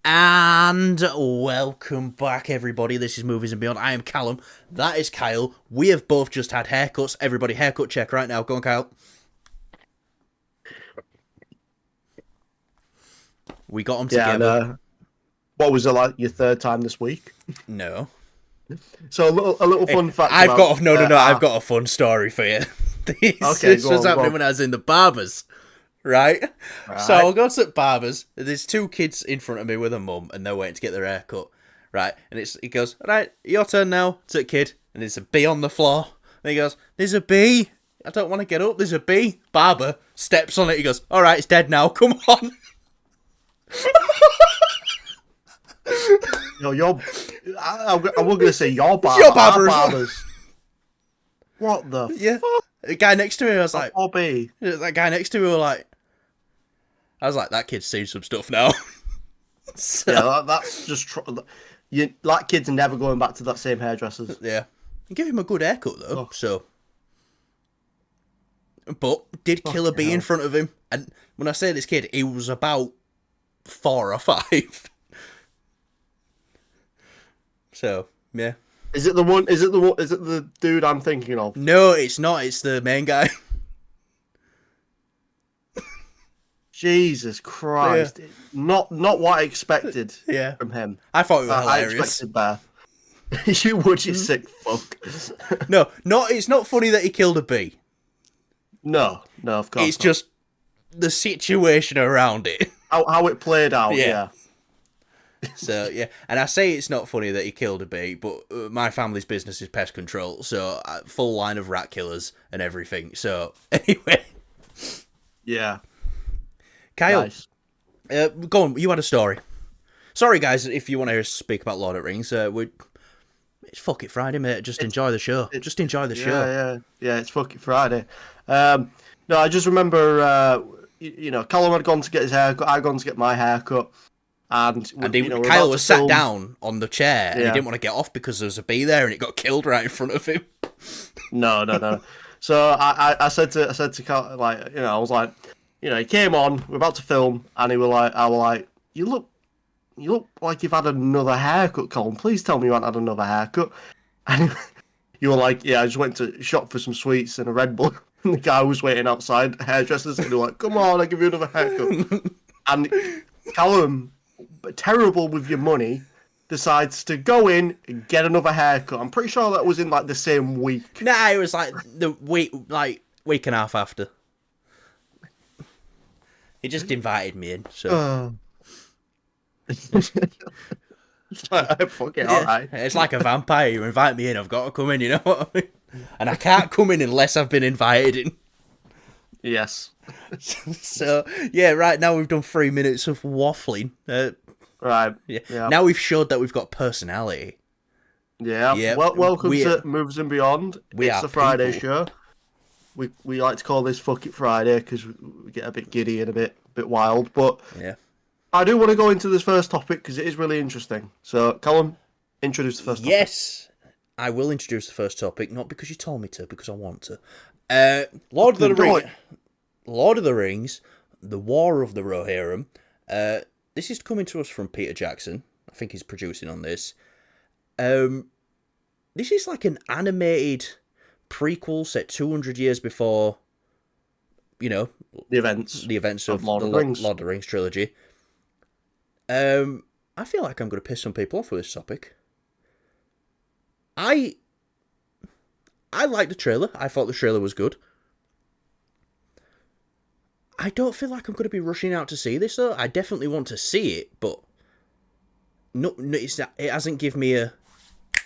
And welcome back, everybody. This is Movies and Beyond. I am Callum. That is Kyle. We have both just had haircuts. Everybody, haircut check right now. Go on, Kyle. We got them together. And, what was it like your third time this week? No. So a little fun fact. I've got a fun story for you. This was happening when I was in the barbers. Right? So I'll go to the barbers. There's two kids in front of me with a mum, and they're waiting to get their hair cut. Right? And he goes, right, your turn now. To the kid, and there's a bee on the floor. And he goes, there's a bee. I don't want to get up. There's a bee. Barber steps on it. He goes, all right, it's dead now. Come on. No, I was going to say your barber. Your barber. Barbers. What the fuck? The guy next to me, I was like, Bobby. That guy next to me was like, I was like, that kid's seen some stuff now. So, yeah, that's just like kids are never going back to that same hairdressers. Yeah, you give him a good haircut though. So, but did kill a bee in front of him, and when I say this kid, he was about 4 or 5. So yeah. Is it the dude I'm thinking of? No, it's not. It's the main guy. Jesus Christ! Yeah. Not what I expected. From him. I thought it was hilarious. I expected better. You would, you sick fuck. No, it's not funny that he killed a bee. No, of course. It's just the situation around it. How it played out. Yeah. So, yeah, and I say it's not funny that he killed a bee, but my family's business is pest control, so full line of rat killers and everything. So, anyway. Yeah. Kyle, nice. Go on, you had a story. Sorry, guys, if you want to hear us speak about Lord of the Rings, it's fuck it Friday, mate. Just enjoy the show. Just enjoy the show. Yeah, it's fuck it Friday. No, I just remember, Callum had gone to get his haircut, I'd gone to get my haircut. And Kyle was sat down on the chair and he didn't want to get off because there was a bee there and it got killed right in front of him. No. So I said to Kyle, like, I was like, he came on, we're about to film, and I was like, you look like you've had another haircut, Colin. Please tell me you haven't had another haircut. And you were like, yeah, I just went to shop for some sweets and a Red Bull. And the guy was waiting outside, hairdressers, and they were like, come on, I'll give you another haircut. And Callum, terrible with your money, decides to go in and get another haircut. I'm pretty sure that was in like the same week. Nah, it was like the week and a half after. He just invited me in, so. Fucking alright. It's like a vampire. You invite me in, I've got to come in. You know what I mean? And I can't come in unless I've been invited in. Yes. So yeah, right now we've done 3 minutes of waffling. Right. Yeah. Now we've showed that we've got personality. Yeah. Yep. Welcome to Movies and Beyond. It's the Friday show. We like to call this Fuck It Friday because we get a bit giddy and a bit wild. But yeah, I do want to go into this first topic because it is really interesting. So, Callum, introduce the first topic. Yes, I will introduce the first topic, not because you told me to, because I want to. Lord of the Rings, The War of the Rohirrim. This is coming to us from Peter Jackson. I think he's producing on this. This is like an animated prequel set 200 years before, the events of Lord the of Lord of the Rings trilogy. I feel like I'm going to piss some people off with this topic. I liked the trailer. I thought the trailer was good. I don't feel like I'm going to be rushing out to see this, though. I definitely want to see it, but it hasn't given me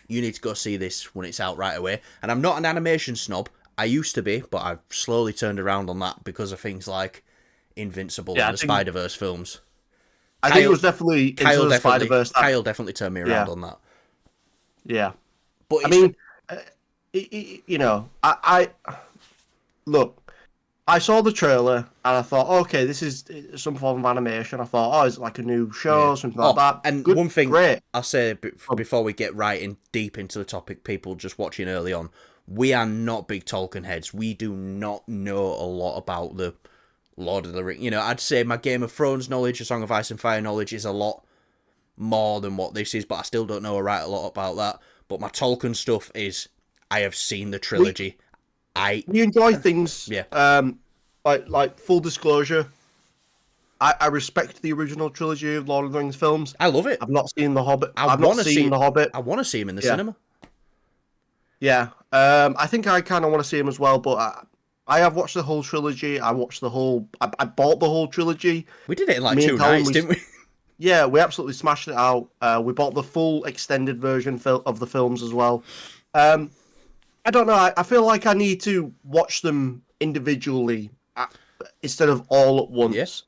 you need to go see this when it's out right away. And I'm not an animation snob. I used to be, but I've slowly turned around on that because of things like Invincible and the Spider-Verse films. I think it was definitely Into the Spider-Verse. Kyle definitely turned me around on that. Yeah. But I mean, I look, I saw the trailer and I thought, okay, this is some form of animation. I thought, is it like a new show, something like that? And good, one thing great. I'll say before we get right in deep into the topic, people just watching early on, we are not big Tolkien heads. We do not know a lot about the Lord of the Rings. I'd say my Game of Thrones knowledge, A Song of Ice and Fire knowledge is a lot more than what this is, but I still don't know a lot about that. But my Tolkien stuff is, I have seen the trilogy. We enjoy things. Yeah. Like full disclosure, I respect the original trilogy of Lord of the Rings films. I love it. I've not seen The Hobbit. I've not seen The Hobbit. I want to see him in the cinema. Yeah. I think I kind of want to see him as well, but I have watched the whole trilogy. I watched the whole... I bought the whole trilogy. We did it in like 2 nights, didn't we? Yeah, we absolutely smashed it out. We bought the full extended version of the films as well. I don't know. I feel like I need to watch them individually instead of all at once. Yes.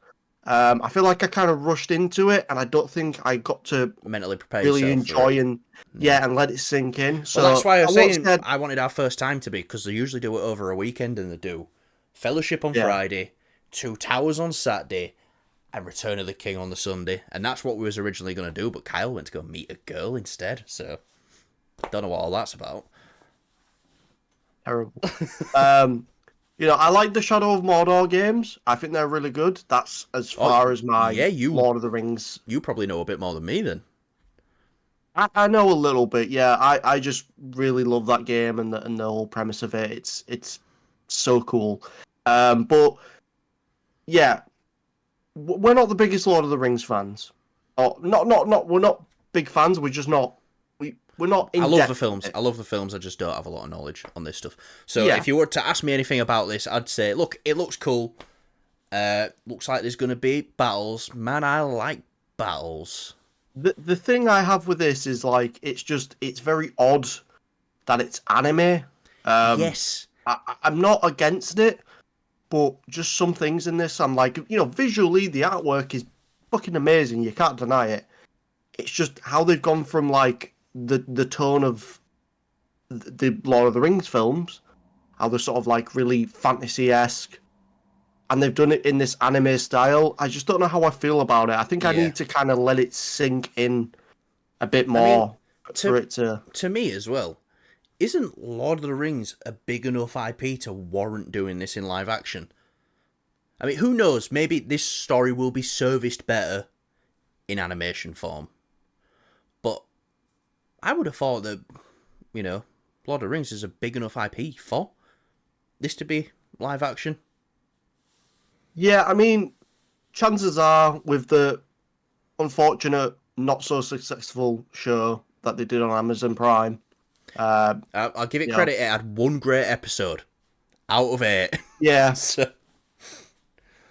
I feel like I kind of rushed into it, and I don't think I got to mentally prepare really enjoy and let it sink in. So that's why I was saying I wanted our first time to be, because they usually do it over a weekend, and they do Fellowship on Friday, Two Towers on Saturday, and Return of the King on the Sunday, and that's what we was originally going to do. But Kyle went to go meet a girl instead, so don't know what all that's about. Terrible. I like the Shadow of Mordor games. I think they're really good. That's as far as my Lord of the Rings. You probably know a bit more than me then. I know a little bit, yeah. I just really love that game and the whole premise of it. It's so cool. But yeah, we're not the biggest Lord of the Rings fans. Or we're not big fans. We're just not. We're not in I love the films. I just don't have a lot of knowledge on this stuff. So if you were to ask me anything about this, I'd say, look, it looks cool. Looks like there's going to be battles. Man, I like battles. The thing I have with this is, like, it's very odd that it's anime. Yes. I'm not against it, but just some things in this, I'm like, visually, the artwork is fucking amazing. You can't deny it. It's just how they've gone from, like, the tone of the Lord of the Rings films, how they're sort of like really fantasy-esque, and they've done it in this anime style. I just don't know how I feel about it. I think I need to kind of let it sink in a bit more for it to... To me as well, isn't Lord of the Rings a big enough IP to warrant doing this in live action? I mean, who knows? Maybe this story will be serviced better in animation form. But I would have thought that, Lord of the Rings is a big enough IP for this to be live action. Yeah, I mean, chances are, with the unfortunate, not so successful show that they did on Amazon Prime. I'll give it credit, it had one great episode out of 8. Yeah. So,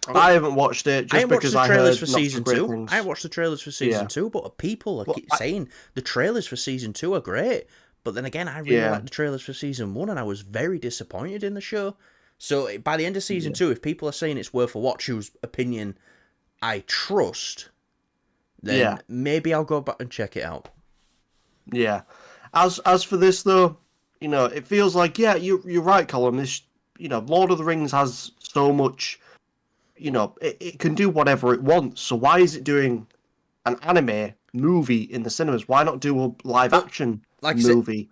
I haven't watched it just because I heard for season 2. I watched the trailers for season 2, but people are saying the trailers for season 2 are great. But then again, I really like the trailers for season 1, and I was very disappointed in the show. So by the end of season 2, if people are saying it's worth a watch, whose opinion I trust, then maybe I'll go back and check it out. Yeah. As for this though, it feels like you're right, Colin. This Lord of the Rings has so much. It can do whatever it wants. So why is it doing an anime movie in the cinemas? Why not do a live action movie?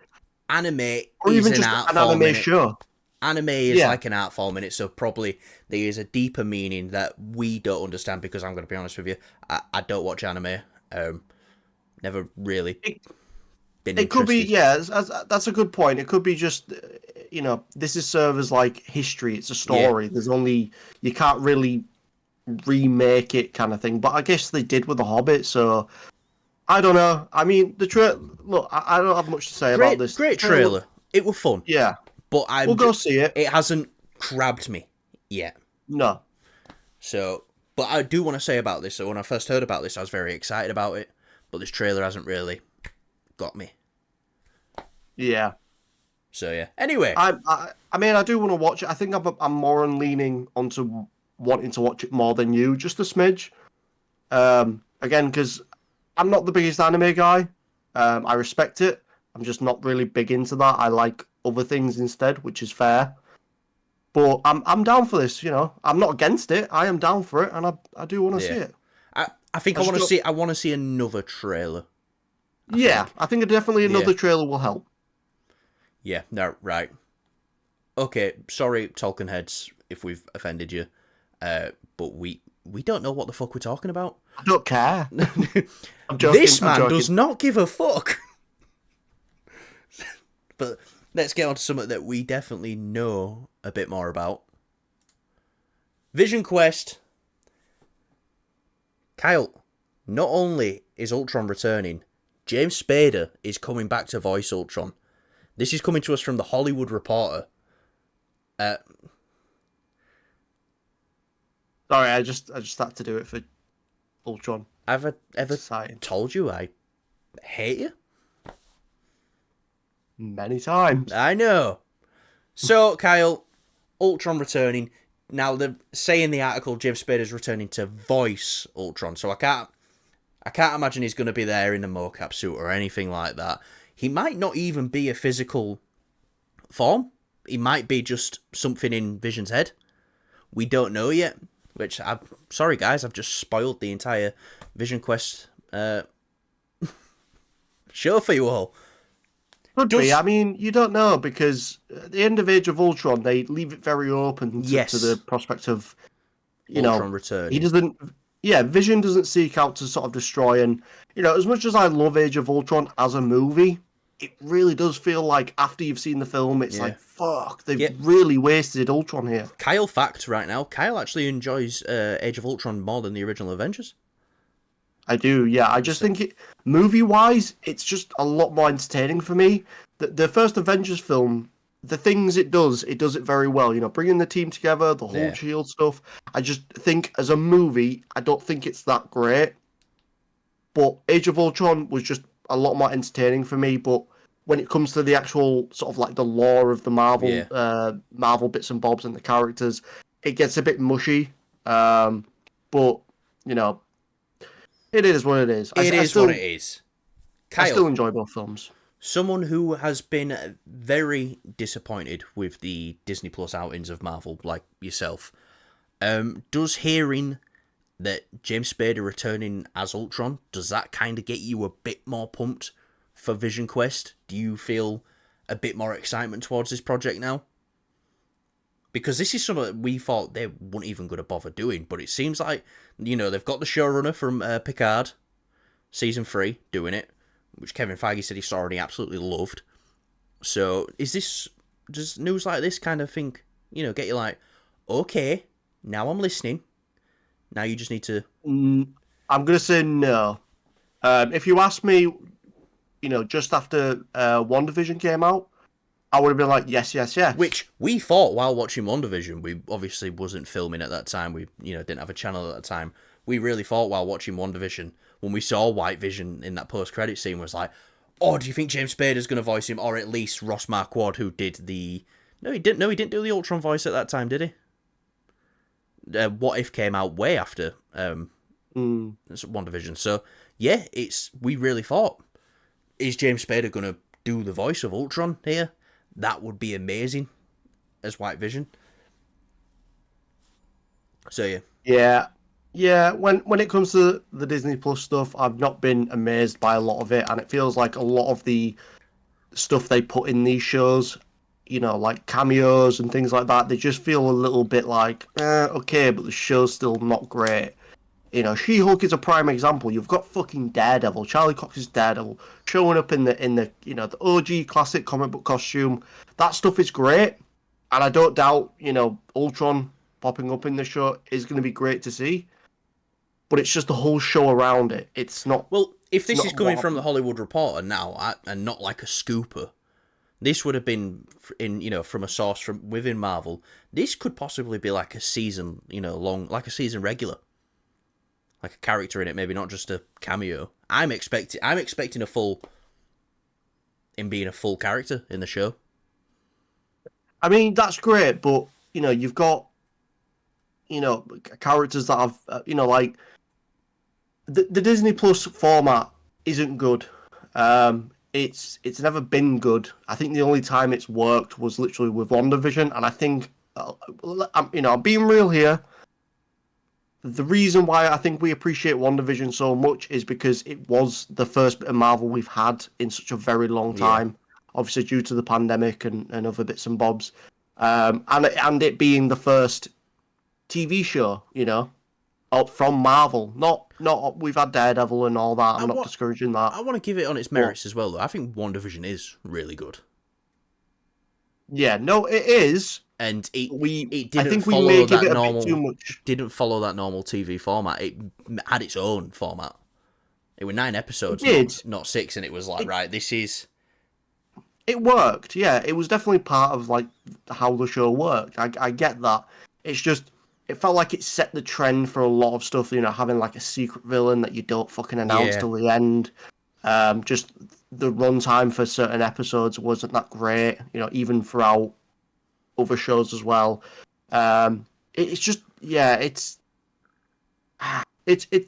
Anime or is even an just art an form anime show. Anime is like an art form in it, so probably there is a deeper meaning that we don't understand, because I'm going to be honest with you, I don't watch anime. Never really been interested. It could be, that's a good point. It could be just, this is served as like history. It's a story. Yeah. You can't really remake it kind of thing. But I guess they did with The Hobbit, so I don't know. I mean, look, I don't have much to say about this. Great trailer. It was fun. Yeah. But we'll go see it. It hasn't grabbed me yet. No. So, but I do want to say about this. So when I first heard about this, I was very excited about it. But this trailer hasn't really got me. Yeah. So yeah. Anyway, I mean, I do want to watch it. I think I'm more leaning onto wanting to watch it more than you, just a smidge. Again, because I'm not the biggest anime guy. I respect it. I'm just not really big into that. I like other things instead, which is fair. But I'm down for this. I'm not against it. I am down for it, and I do want to see it. I think I want to see. I want to see another trailer. I think definitely another trailer will help. Yeah. No. Right. Okay. Sorry, Tolkien heads, if we've offended you. But we don't know what the fuck we're talking about. I don't care. I'm joking. This man does not give a fuck. But let's get on to something that we definitely know a bit more about. Vision Quest. Kyle, not only is Ultron returning, James Spader is coming back to voice Ultron. This is coming to us from the Hollywood Reporter. Sorry, I just had to do it for Ultron. Have I ever told you I hate you? Many times. I know. So, Kyle, Ultron returning. Now, they're saying in the article James Spader's returning to voice Ultron, so I can't imagine he's going to be there in a mocap suit or anything like that. He might not even be a physical form. He might be just something in Vision's head. We don't know yet, which I'm sorry, guys, I've just spoiled the entire Vision Quest show for you all. Could be. I mean, you don't know, because at the end of Age of Ultron, they leave it very open to the prospect of, Ultron returning. He doesn't. Yeah, Vision doesn't seek out to sort of destroy, and as much as I love Age of Ultron as a movie, it really does feel like after you've seen the film, it's like, fuck, they've really wasted Ultron here. Kyle fact right now, Kyle actually enjoys Age of Ultron more than the original Avengers. I do, yeah. I just think movie-wise, it's just a lot more entertaining for me. The first Avengers film, the things it does it very well. Bringing the team together, the whole SHIELD stuff. I just think as a movie, I don't think it's that great. But Age of Ultron was just a lot more entertaining for me. But when it comes to the actual sort of like the lore of the Marvel bits and bobs and the characters, it gets a bit mushy. But it is what it is. It is what it is. Kyle, I still enjoy both films. Someone who has been very disappointed with the Disney Plus outings of Marvel, like yourself, does hearing that James Spader returning as Ultron, does that kind of get you a bit more pumped for Vision Quest? Do you feel a bit more excitement towards this project now? Because this is something that we thought they weren't even going to bother doing, but it seems like, they've got the showrunner from Picard, Season 3, doing it, which Kevin Feige said he's already absolutely loved. So, does news like this kind of thing, get you like, okay, now I'm listening, now you just need to... I'm going to say no. If you ask me, just after WandaVision came out, I would have been like, yes. Which we thought while watching WandaVision. We obviously wasn't filming at that time. We, didn't have a channel at that time. We really thought while watching WandaVision, when we saw White Vision in that post-credit scene, was like, oh, do you think James Spader's going to voice him? Or at least Ross Marquardt, who did the... No, he didn't do the Ultron voice at that time, did he? What If came out way after WandaVision. So, yeah, we really thought, is James Spader going to do the voice of Ultron here? That would be amazing as White Vision. So yeah. When it comes to the Disney Plus stuff, I've not been amazed by a lot of it, and it feels like a lot of the stuff they put in these shows, like cameos and things like that, they just feel a little bit like, okay, but the show's still not great. She-Hulk is a prime example. You've got fucking Daredevil, Charlie Cox's Daredevil, showing up in the the OG classic comic book costume. That stuff is great, and I don't doubt Ultron popping up in the show is going to be great to see. But it's just the whole show around it. It's not. Well, if this is coming from the Hollywood Reporter now, and not like a scooper, this would have been from a source from within Marvel. This could possibly be like a season, long, like a season regular. Like a character in it, maybe not just a cameo. I'm expecting him being a full character in the show. I mean, that's great, but you've got characters that have like the Disney Plus format isn't good. It's never been good. I think the only time it's worked was literally with WandaVision, and I think I'm being real here. The reason why I think we appreciate WandaVision so much is because it was the first bit of Marvel we've had in such a very long time. Obviously, due to the pandemic and other bits and bobs. And it being the first TV show, from Marvel. Not we've had Daredevil and all that. I'm not discouraging that. I want to give it on its merits as well, though. I think WandaVision is really good. Yeah, no, it is. And it I think we may give it a bit too much. Didn't follow that normal TV format. It had its own format. It were 9 episodes, not 6, and it was like, right, this is... It worked, yeah. It was definitely part of like how the show worked. I get that. It's just, it felt like it set the trend for a lot of stuff, you know, having like a secret villain that you don't fucking announce till the end. Just the runtime for certain episodes wasn't that great, you know, even throughout other shows as well. It's just, yeah, it's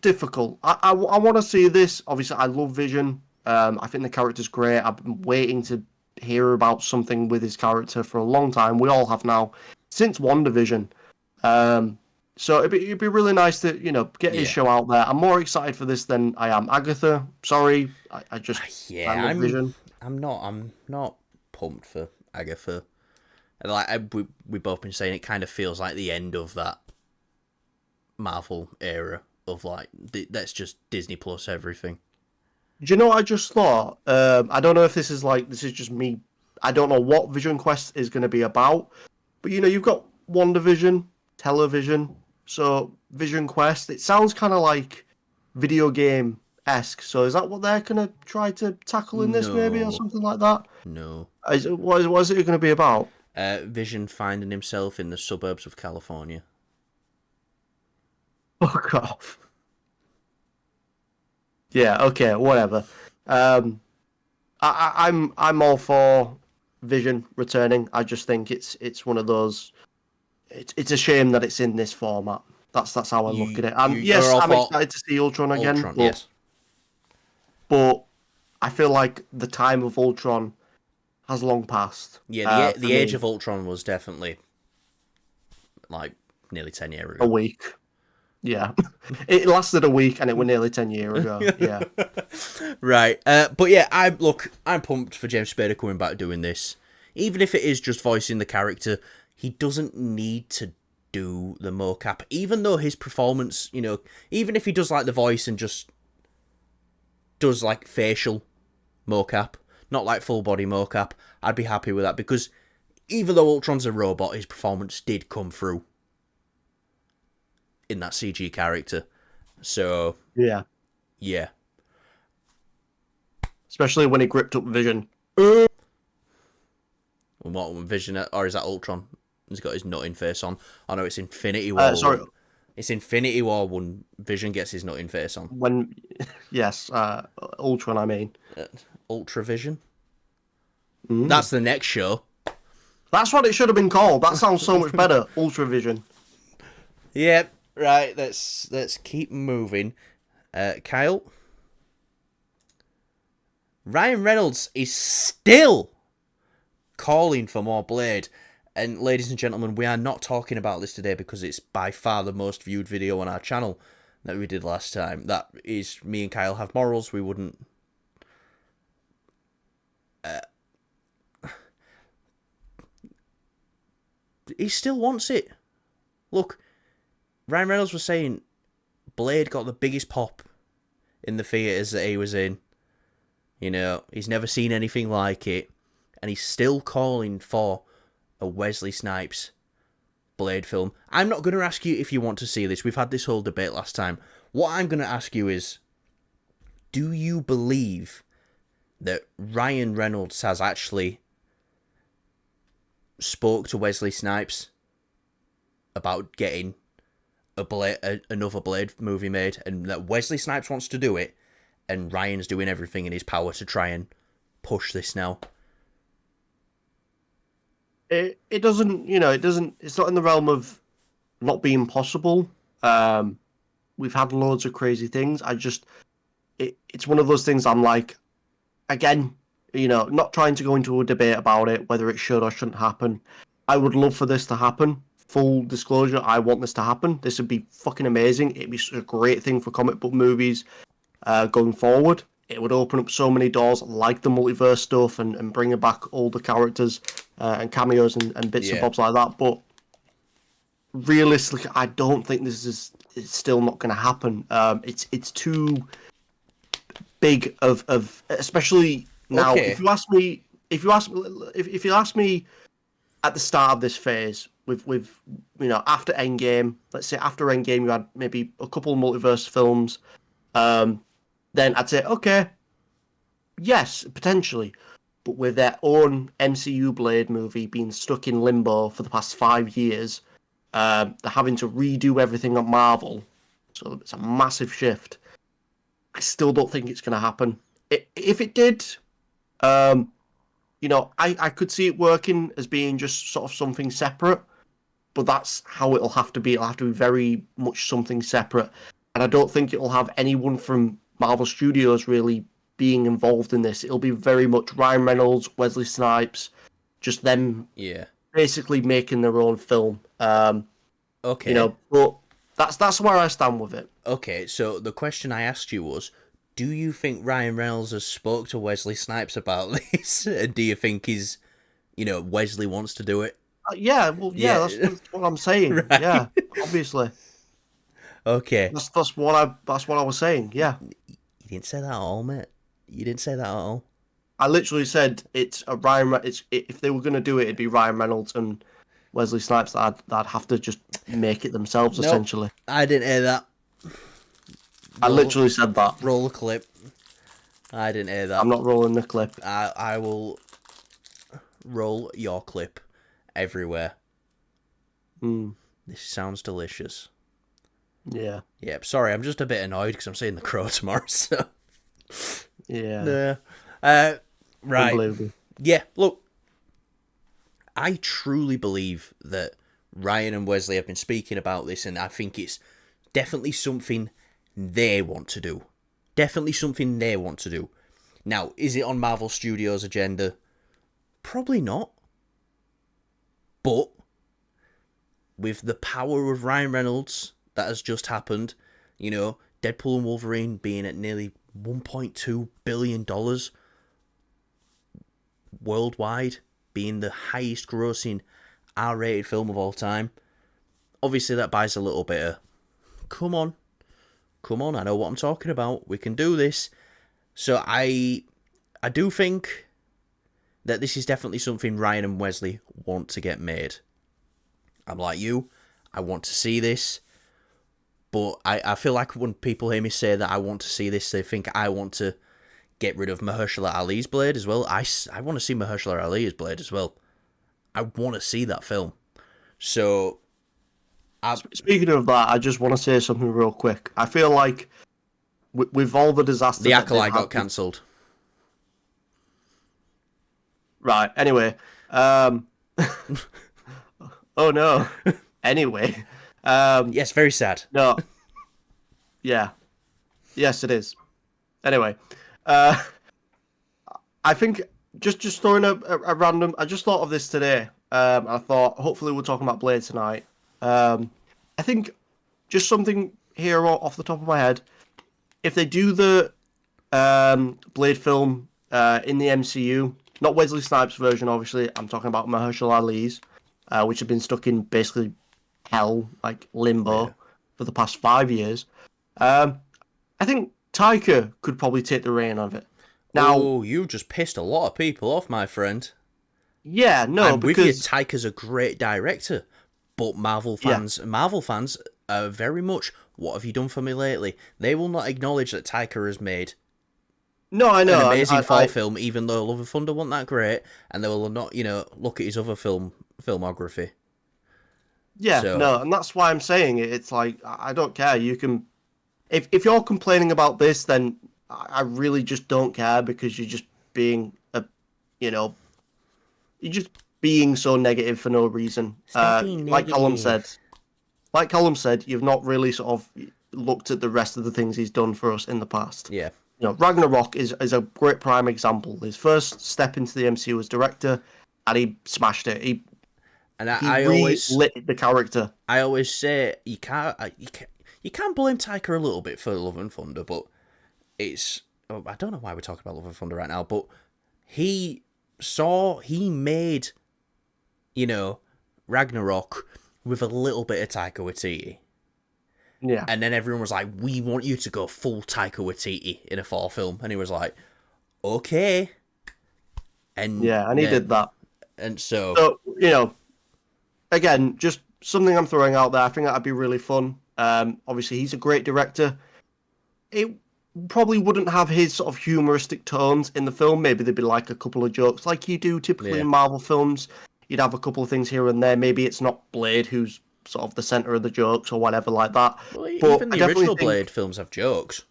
difficult. I want to see this. Obviously, I love Vision. I think the character's great. I've been waiting to hear about something with his character for a long time. We all have now, since WandaVision. So it'd be really nice to, you know, get his show out there. I'm more excited for this than I am Agatha. Sorry, I just I love Vision. I'm not pumped for Agatha. Like we both been saying, it kind of feels like the end of that Marvel era of like that's just Disney Plus everything. Do you know what I just thought? I don't know if this is just me. I don't know what Vision Quest is going to be about, but you know, you've got WandaVision, television, so Vision Quest. It sounds kind of like video game-esque. So is that what they're going to try to tackle in this, maybe, or something like that? No. What is it going to be about? Vision finding himself in the suburbs of California. Fuck off. Yeah, okay, whatever. I'm all for Vision returning. I just think it's one of those. It's a shame that it's in this format. That's how I look at it. And yes, I'm excited to see Ultron again. But I feel like the time of Ultron has long passed. Yeah, the age of Ultron was definitely like nearly 10 years ago. A week. Yeah, it lasted a week and it was nearly 10 years ago. Yeah, right. But yeah, I'm pumped for James Spader coming back doing this. Even if it is just voicing the character, he doesn't need to do the mocap. Even though his performance, you know, even if he does like the voice and just does like facial mocap, not like full body mocap, I'd be happy with that because even though Ultron's a robot, his performance did come through in that CG character. So yeah. Especially when he gripped up Vision. What Vision, or is that Ultron? He's got his nutting face on. Oh no, it's Infinity War. Sorry, it's Infinity War when Vision gets his nutting face on. Yes, Ultron. I mean, Ultra Vision. That's the next show. That's what it should have been called. That sounds so much better. Ultra Vision. Yep. Right, let's keep moving. Kyle, Ryan Reynolds is still calling for more Blade. And ladies and gentlemen, we are not talking about this today because it's by far the most viewed video on our channel that we did last time. That is, me and Kyle have morals. We wouldn't... He still wants it. Look... Ryan Reynolds was saying Blade got the biggest pop in the theatres that he was in. You know, he's never seen anything like it. And he's still calling for a Wesley Snipes Blade film. I'm not going to ask you if you want to see this. We've had this whole debate last time. What I'm going to ask you is, do you believe that Ryan Reynolds has actually spoke to Wesley Snipes about getting another Blade movie made, and that Wesley Snipes wants to do it, and Ryan's doing everything in his power to try and push this now? It doesn't, you know, it's not in the realm of not being possible. We've had loads of crazy things. It's one of those things I'm like, again, you know, not trying to go into a debate about it, whether it should or shouldn't happen. I would love for this to happen. Full disclosure, I want this to happen. This would be fucking amazing. It'd be such a great thing for comic book movies going forward. It would open up so many doors, like the multiverse stuff, and bringing back all the characters and cameos and bits and bobs like that. But realistically, I don't think it's still not going to happen. It's too big of especially now. Okay. If you ask me at the start of this phase with after Endgame, let's say after Endgame you had maybe a couple of multiverse films, then I'd say okay, yes, potentially. But with their own MCU Blade movie being stuck in limbo for the past 5 years, they're having to redo everything at Marvel, so it's a massive shift. I still don't think it's going to happen. If it did, I could see it working as being just sort of something separate, but that's how it'll have to be. It'll have to be very much something separate. And I don't think it'll have anyone from Marvel Studios really being involved in this. It'll be very much Ryan Reynolds, Wesley Snipes, just them basically making their own film. Okay. But that's where I stand with it. Okay, so the question I asked you was, do you think Ryan Reynolds has spoke to Wesley Snipes about this? And do you think Wesley wants to do it? That's what I'm saying. Right. Yeah, obviously. Okay. That's what I was saying. Yeah. You didn't say that at all, mate. You didn't say that at all. I literally said if they were going to do it, it'd be Ryan Reynolds and Wesley Snipes. That'd have to just make it themselves, essentially. I didn't hear that. I literally said that. Roll the clip. I didn't hear that. I'm not rolling the clip. I will roll your clip everywhere. This sounds delicious. Yeah. Yeah, sorry, I'm just a bit annoyed because I'm seeing The Crow tomorrow, so... Yeah. Right. Yeah, look. I truly believe that Ryan and Wesley have been speaking about this, and I think it's definitely something they want to do. Definitely something they want to do. Now, is it on Marvel Studios' agenda? Probably not. But with the power of Ryan Reynolds that has just happened, Deadpool and Wolverine being at nearly $1.2 billion worldwide, being the highest grossing R-rated film of all time. Obviously, that buys a little bit of, come on, I know what I'm talking about. We can do this. So I do think that this is definitely something Ryan and Wesley want to get made. I'm like you. I want to see this. But I feel like when people hear me say that I want to see this, they think I want to get rid of Mahershala Ali's Blade as well. I want to see Mahershala Ali's Blade as well. I want to see that film. So... Speaking of that, I just want to say something real quick. I feel like with all the disasters... The Acolyte got cancelled. Right, anyway. Oh no. Anyway... yes, very sad. No. Yeah. Yes, it is. Anyway, I think just throwing a random. I just thought of this today. I thought hopefully we're talking about Blade tonight. I think just something here off the top of my head. If they do the Blade film in the MCU, not Wesley Snipes' version, obviously. I'm talking about Mahershala Ali's, which have been stuck in basically hell, like limbo, for the past 5 years. I think Taika could probably take the reign of it. Now, you just pissed a lot of people off, my friend. Yeah, no, because with you, Taika's a great director, but Marvel fans are very much, what have you done for me lately? They will not acknowledge that Taika has made an amazing Thor film, even though Love and Thunder wasn't that great, and they will not, look at his other filmography. Yeah, no, and that's why I'm saying it. It's like, I don't care. You can... If you're complaining about this, then I really just don't care, because you're just being you're just being so negative for no reason. Like Callum said, you've not really sort of looked at the rest of the things he's done for us in the past. Yeah. Ragnarok is a great prime example. His first step into the MCU as director, and he smashed it. He always lit the character. I always say you can't blame Taika a little bit for Love and Thunder, but it's... I don't know why we're talking about Love and Thunder right now, but he made, Ragnarok with a little bit of Taika Waititi. Yeah. And then everyone was like, we want you to go full Taika Waititi in a Thor film. And he was like, okay. And yeah, and he did that. And so, you know, again, just something I'm throwing out there. I think that'd be really fun. Obviously, he's a great director. It probably wouldn't have his sort of humoristic tones in the film. Maybe there'd be like a couple of jokes, like you do typically in Marvel films. You'd have a couple of things here and there. Maybe it's not Blade who's sort of the center of the jokes or whatever like that. Well, but even the original Blade films have jokes.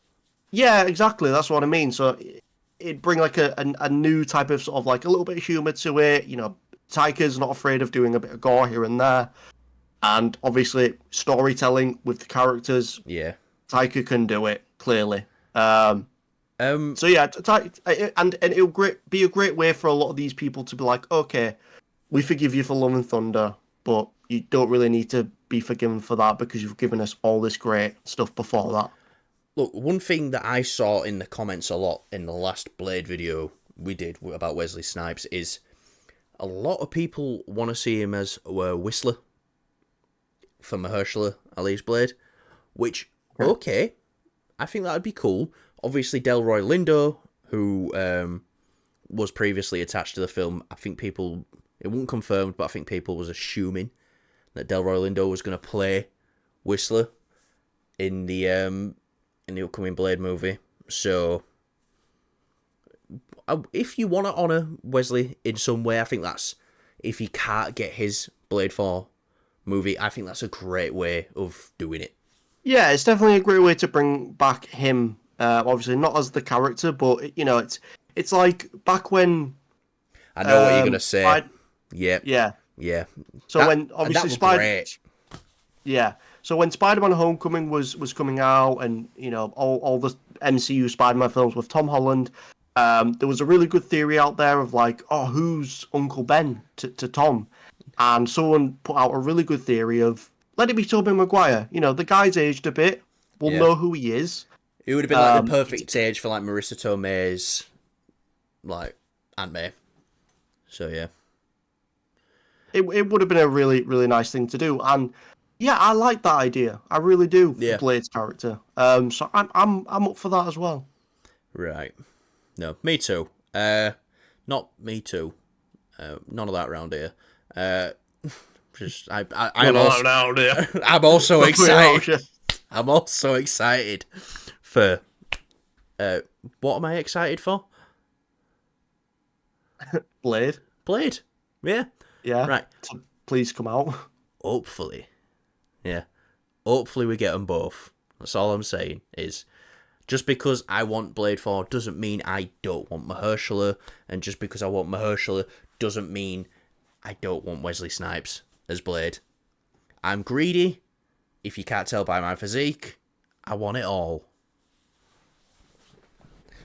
Yeah, exactly. That's what I mean. So it'd bring like a new type of sort of like a little bit of humor to it. You know, Taika's not afraid of doing a bit of gore here and there. And obviously, storytelling with the characters. Yeah. Taika can do it, clearly. So yeah, and it'll be a great way for a lot of these people to be like, okay, we forgive you for Love and Thunder, but you don't really need to be forgiven for that because you've given us all this great stuff before that. Look, one thing that I saw in the comments a lot in the last Blade video we did about Wesley Snipes is a lot of people want to see him as a Whistler for Mahershala Ali's Blade, which, okay, I think that would be cool. Obviously, Delroy Lindo, who was previously attached to the film, I think people, it wasn't confirmed, but I think people was assuming that Delroy Lindo was going to play Whistler in the upcoming Blade movie. So, if you want to honour Wesley in some way, I think that's, if he can't get his Blade 4 movie, I think that's a great way of doing it. Yeah, it's definitely a great way to bring back him. Obviously, not as the character, but, you know, it's like back when... I know what you're going to say. Yeah. So when, obviously, Yeah. So when Spider-Man Homecoming was coming out and, you know, all the MCU Spider-Man films with Tom Holland, there was a really good theory out there of like, oh, who's Uncle Ben to Tom? And someone put out a really good theory of, let it be Tobey Maguire. You know, the guy's aged a bit. We'll know who he is. It would have been like the perfect age for like Marissa Tomei's, like, Aunt May. So, yeah. It would have been a really, really nice thing to do. And yeah, I like that idea. I really do for Blade's character. So I'm up for that as well. Right. No, me too. Not me too. None of that around here. I'm also excited. I'm also excited for. What am I excited for? Blade. Yeah. Yeah. Right. So please come out. Hopefully. Yeah. Hopefully we get them both. That's all I'm saying is, just because I want Blade 4 doesn't mean I don't want Mahershala, and just because I want Mahershala doesn't mean I don't want Wesley Snipes as Blade. I'm greedy. If you can't tell by my physique, I want it all.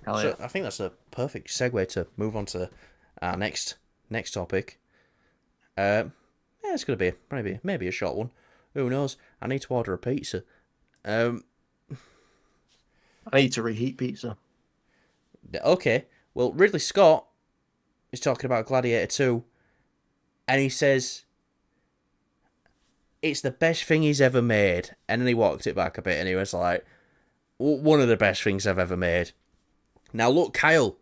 So I think that's a perfect segue to move on to our next topic. Yeah, it's going to be maybe a short one. Who knows? I need to order a pizza. I need to reheat pizza. Okay. Well, Ridley Scott is talking about Gladiator 2, and he says it's the best thing he's ever made. And then he walked it back a bit, and he was like, one of the best things I've ever made. Now, look, Kyle,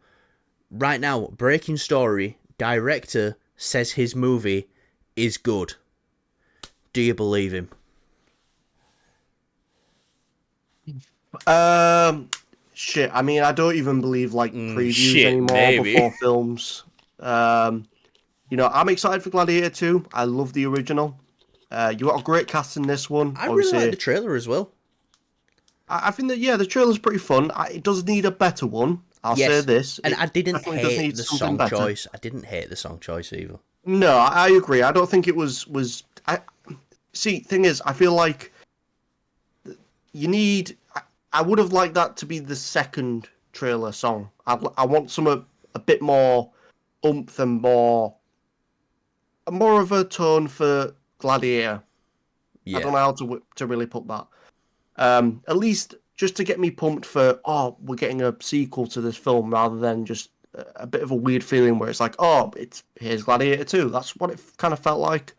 right now, breaking story, director says his movie is good. Do you believe him? Shit. I mean, I don't even believe like previews anymore before films. You know, I'm excited for Gladiator 2. I love the original. You got a great cast in this one. I really like the trailer as well. I think that, yeah, the trailer's pretty fun. It does need a better one. I'll say this. And I didn't hate the song choice. I didn't hate the song choice either. No, I agree. I don't think it was. See, thing is, I feel like you need. I would have liked that to be the second trailer song. I want some a bit more oomph and more of a tone for Gladiator. Yeah. I don't know how to really put that. At least just to get me pumped for, we're getting a sequel to this film, rather than just a bit of a weird feeling where it's like, here's Gladiator 2. That's what it kind of felt like.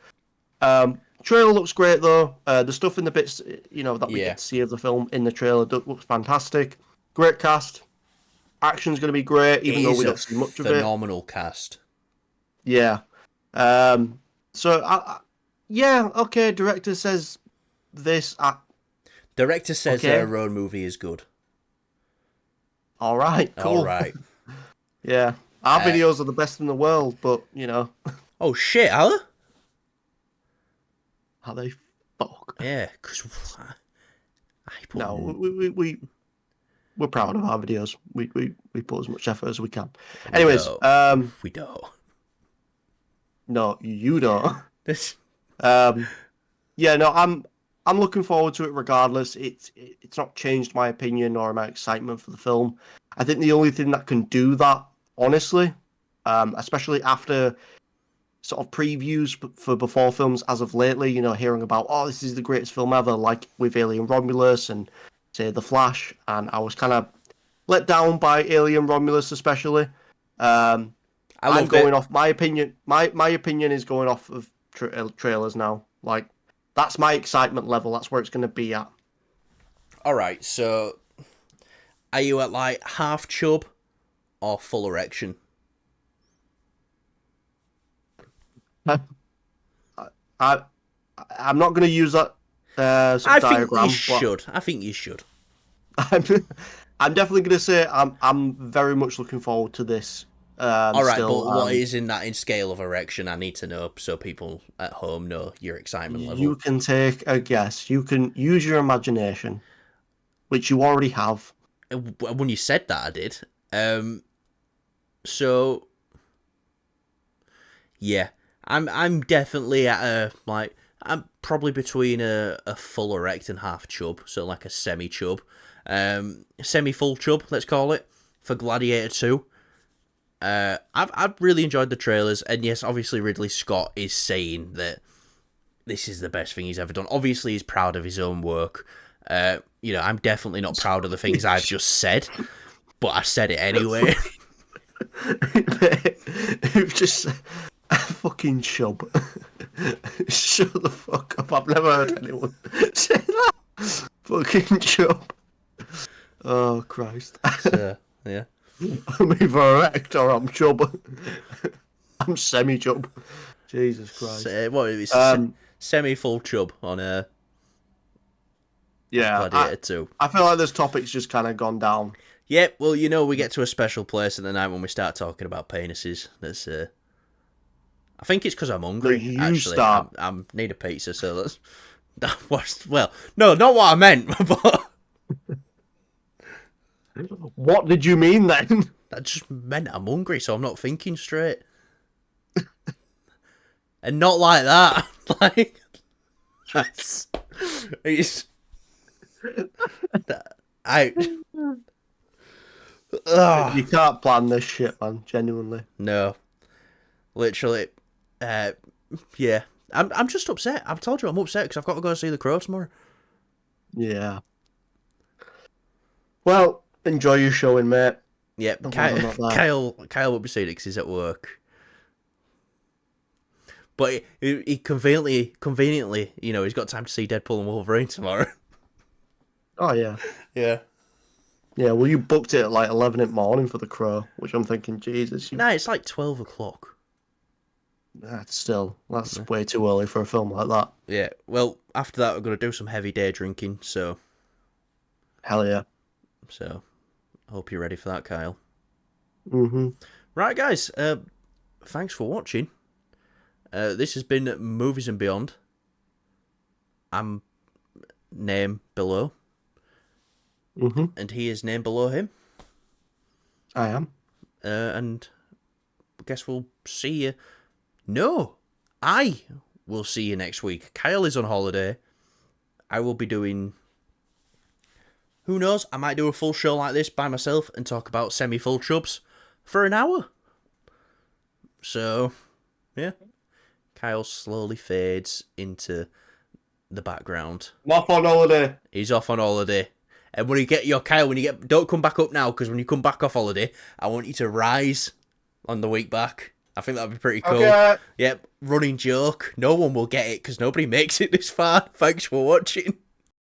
Trailer looks great though. The stuff in the bits, that we get to see of the film in the trailer looks fantastic. Great cast. Action's going to be great, even though we don't see much of it. Phenomenal cast. Yeah. Okay. Director says this. Director says their own movie is good. All right. Cool. All right. Yeah. Our videos are the best in the world, but Oh shit, are they? How they fuck? Yeah, because we're proud of our videos. We put as much effort as we can. Anyways, we don't. No, you don't. I'm looking forward to it regardless. It's not changed my opinion or my excitement for the film. I think the only thing that can do that, honestly, especially after sort of previews for before films as of lately, hearing about, this is the greatest film ever, like with Alien Romulus and say The Flash, and I was kind of let down by Alien Romulus especially. I'm going off my opinion. My opinion is going off of trailers now. Like, that's my excitement level. That's where it's going to be at. All right, so are you at like half chub or full erection? I'm not going to use that diagram. I think you should. I'm definitely going to say I'm very much looking forward to this. All right, but what is in scale of erection? I need to know so people at home know your excitement level. You can take a guess. You can use your imagination, which you already have. When you said that, I did. So yeah, I'm definitely at I'm probably between a full erect and half chub, so like a semi chub, semi full chub, let's call it, for Gladiator 2. I've really enjoyed the trailers, and yes, obviously Ridley Scott is saying that this is the best thing he's ever done. Obviously, he's proud of his own work. I'm definitely not proud of the things I've just said, but I said it anyway. You've just a fucking chub. Shut the fuck up! I've never heard anyone say that. Fucking chub. Oh Christ. Yeah. I'm either erect or I'm chub. I'm semi-chub. Jesus Christ. Semi-full chub on Gladiator 2. I feel like this topic's just kind of gone down. Yep, well, we get to a special place in the night when we start talking about penises. That's I think it's because I'm hungry, actually. I need a pizza, so that's... Well, no, not what I meant, but... What did you mean then? That just meant I'm hungry, so I'm not thinking straight. And not like that. Like, it's... You can't plan this shit, man. Genuinely. No. Literally. Yeah. I'm just upset. I've told you I'm upset because I've got to go see The Crow tomorrow. Yeah. Well, enjoy your showing, mate. Yeah, Kyle will be seeing it because he's at work. But he conveniently, he's got time to see Deadpool and Wolverine tomorrow. Oh, yeah. Yeah. Yeah, well, you booked it at like 11 in the morning for The Crow, which I'm thinking, Jesus. No, it's like 12 o'clock. That's way too early for a film like that. Yeah, well, after that, we're going to do some heavy day drinking, so... Hell yeah. So, I hope you're ready for that, Kyle. Mm-hmm. Right, guys, thanks for watching. This has been Movies and Beyond. I'm name below. Mm-hmm. And he is name below him. I am. And I guess we'll see you. No, I will see you next week. Kyle is on holiday. I will be doing... Who knows? I might do a full show like this by myself and talk about semi-full chubs for an hour. So, yeah. Kyle slowly fades into the background. I'm off on holiday. He's off on holiday. And when you get your Kyle, don't come back up now, because when you come back off holiday, I want you to rise on the week back. I think that'd be pretty cool. Okay. Yep, running joke. No one will get it because nobody makes it this far. Thanks for watching.